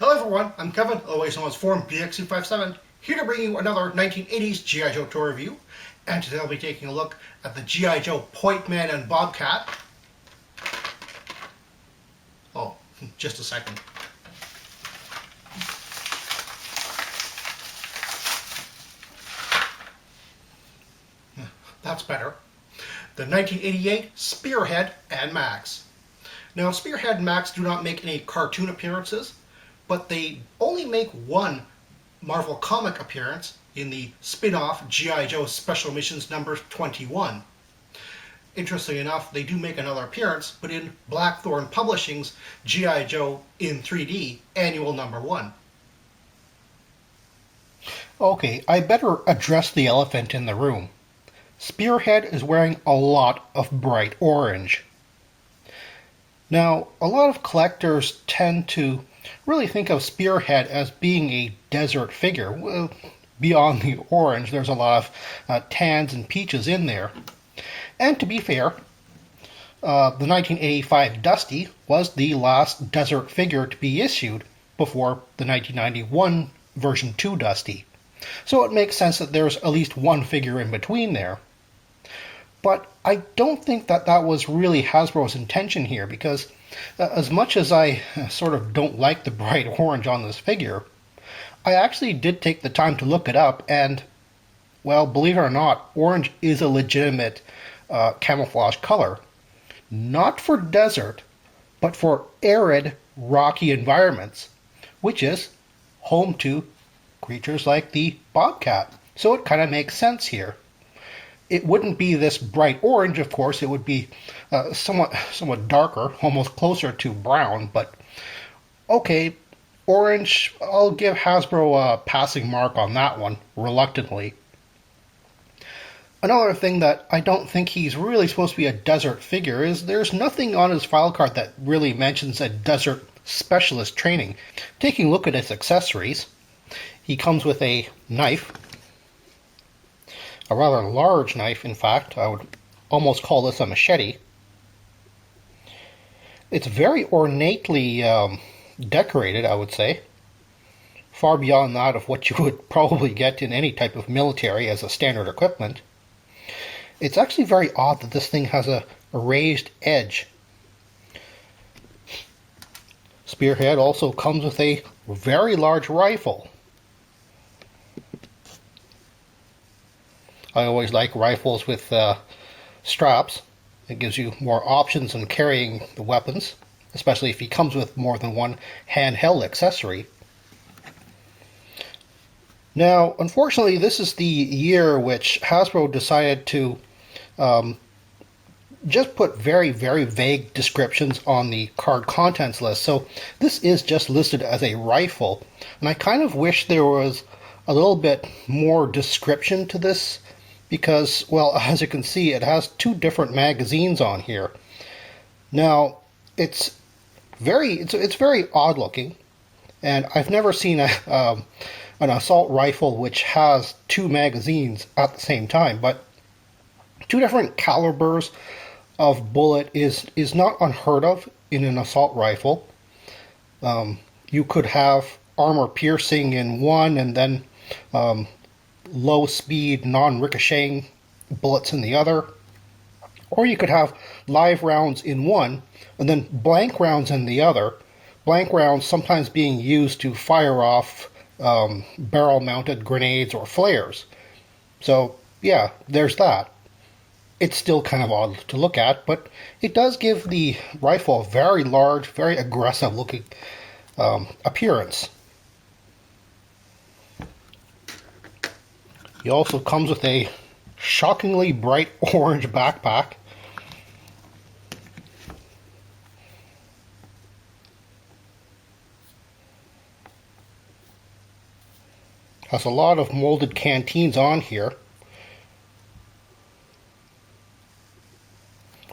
Hello everyone, I'm Kevin, otherwise known as Form BX257, here to bring you another 1980s GI Joe toy review. And today I'll be taking a look at the GI Joe Pointman and Bobcat. Oh, just a second. That's better. The 1988 Spearhead and Max. Now, Spearhead and Max do not make any cartoon appearances, but they only make one Marvel comic appearance in the spin-off GI Joe Special Missions number 21. Interestingly enough, they do make another appearance, but in Blackthorn Publishing's GI Joe in 3D Annual number 1. Okay, I better address the elephant in the room. Spearhead is wearing a lot of bright orange. Now, a lot of collectors tend to really think of Spearhead as being a desert figure. Well, beyond the orange, there's a lot of tans and peaches in there. And to be fair, the 1985 Dusty was the last desert figure to be issued before the 1991 version 2 Dusty. So it makes sense that there's at least one figure in between there. But I don't think that that was really Hasbro's intention here, because as much as I sort of don't like the bright orange on this figure, I actually did take the time to look it up, and, well, believe it or not, orange is a legitimate camouflage color. Not for desert, but for arid, rocky environments, which is home to creatures like the Bobcat. So it kind of makes sense here. It wouldn't be this bright orange, of course. It would be somewhat darker, almost closer to brown. But okay, orange, I'll give Hasbro a passing mark on that one, reluctantly. Another thing that I don't think he's really supposed to be a desert figure is there's nothing on his file card that really mentions a desert specialist training. Taking a look at his accessories, he comes with a knife. A rather large knife, in fact. I would almost call this a machete. It's very ornately decorated, I would say. Far beyond that of what you would probably get in any type of military as a standard equipment. It's actually very odd that this thing has a raised edge. Spearhead also comes with a very large rifle. I always like rifles with straps. It gives you more options in carrying the weapons, especially if he comes with more than one handheld accessory. Now, unfortunately, this is the year which Hasbro decided to just put very, very vague descriptions on the card contents list. So this is just listed as a rifle, and I kind of wish there was a little bit more description to this, because, well, as you can see, it has two different magazines on here. Now, it's very odd looking, and I've never seen an assault rifle which has two magazines at the same time. But two different calibers of bullet is not unheard of in an assault rifle. You could have armor piercing in one, and then low speed, non-ricocheting bullets in the other. Or you could have live rounds in one, and then blank rounds in the other. Blank rounds sometimes being used to fire off barrel-mounted grenades or flares. So, yeah, there's that. It's still kind of odd to look at, but it does give the rifle a very large, very aggressive-looking appearance. He also comes with a shockingly bright orange backpack. Has a lot of molded canteens on here,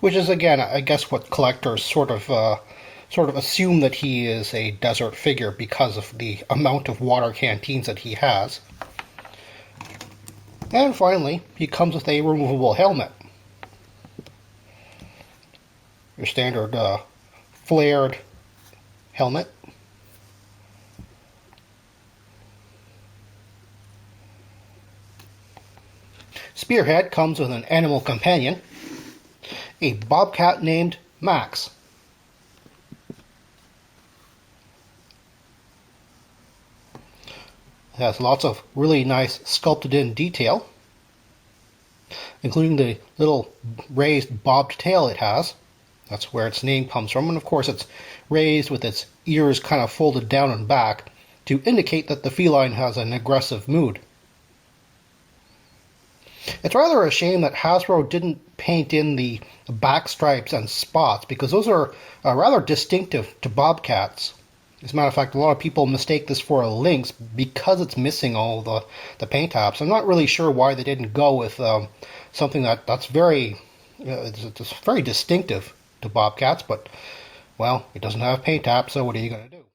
which is, again, I guess what collectors sort of assume that he is a desert figure because of the amount of water canteens that he has. And finally, he comes with a removable helmet. Your standard flared helmet. Spearhead comes with an animal companion, a bobcat named Max. It has lots of really nice sculpted in detail, including the little raised bobbed tail it has. That's where its name comes from, and of course it's raised with its ears kind of folded down and back to indicate that the feline has an aggressive mood. It's rather a shame that Hasbro didn't paint in the back stripes and spots, because those are rather distinctive to bobcats. As a matter of fact, a lot of people mistake this for a lynx because it's missing all the paint apps. I'm not really sure why they didn't go with something that's very, it's very distinctive to bobcats, but, well, it doesn't have paint apps, so what are you going to do?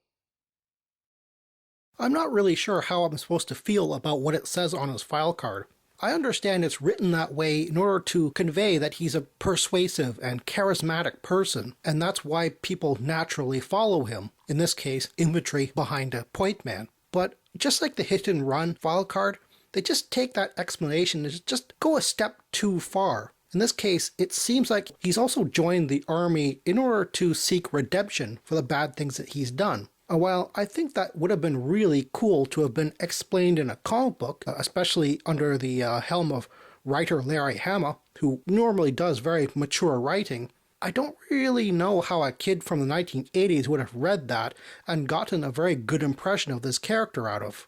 I'm not really sure how I'm supposed to feel about what it says on his file card. I understand it's written that way in order to convey that he's a persuasive and charismatic person, and that's why people naturally follow him. In this case, infantry behind a Pointman. But just like the hit and run file card, they just take that explanation and just go a step too far. In this case, it seems like he's also joined the army in order to seek redemption for the bad things that he's done. While I think that would have been really cool to have been explained in a comic book, especially under the helm of writer Larry Hama, who normally does very mature writing, I don't really know how a kid from the 1980s would have read that and gotten a very good impression of this character out of.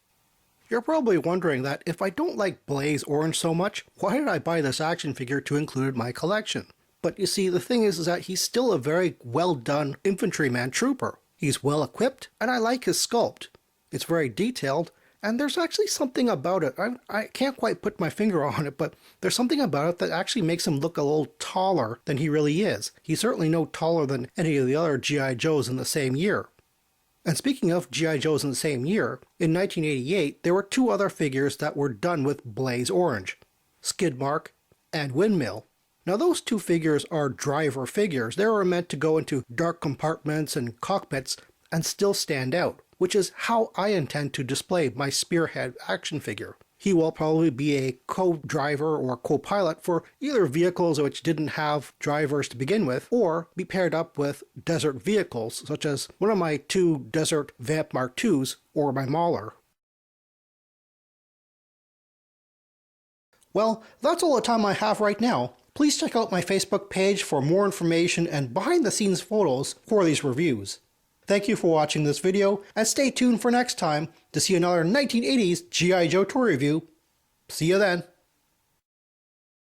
You're probably wondering that if I don't like Blaze Orange so much, why did I buy this action figure to include in my collection? But you see, the thing is that he's still a very well done infantryman trooper. He's well equipped, and I like his sculpt. It's very detailed, and there's actually something about it. I can't quite put my finger on it, but there's something about it that actually makes him look a little taller than he really is. He's certainly no taller than any of the other GI Joes in the same year. And speaking of GI Joes in the same year, in 1988 there were two other figures that were done with Blaze Orange, Skidmark and Windmill. Now those two figures are driver figures. They were meant to go into dark compartments and cockpits and still stand out, which is how I intend to display my Spearhead action figure. He will probably be a co-driver or co-pilot for either vehicles which didn't have drivers to begin with, or be paired up with desert vehicles, such as one of my two Desert Vamp Mark IIs or my Mauler. Well, that's all the time I have right now. Please check out my Facebook page for more information and behind-the-scenes photos for these reviews. Thank you for watching this video, and stay tuned for next time to see another 1980s G.I. Joe toy review. See you then.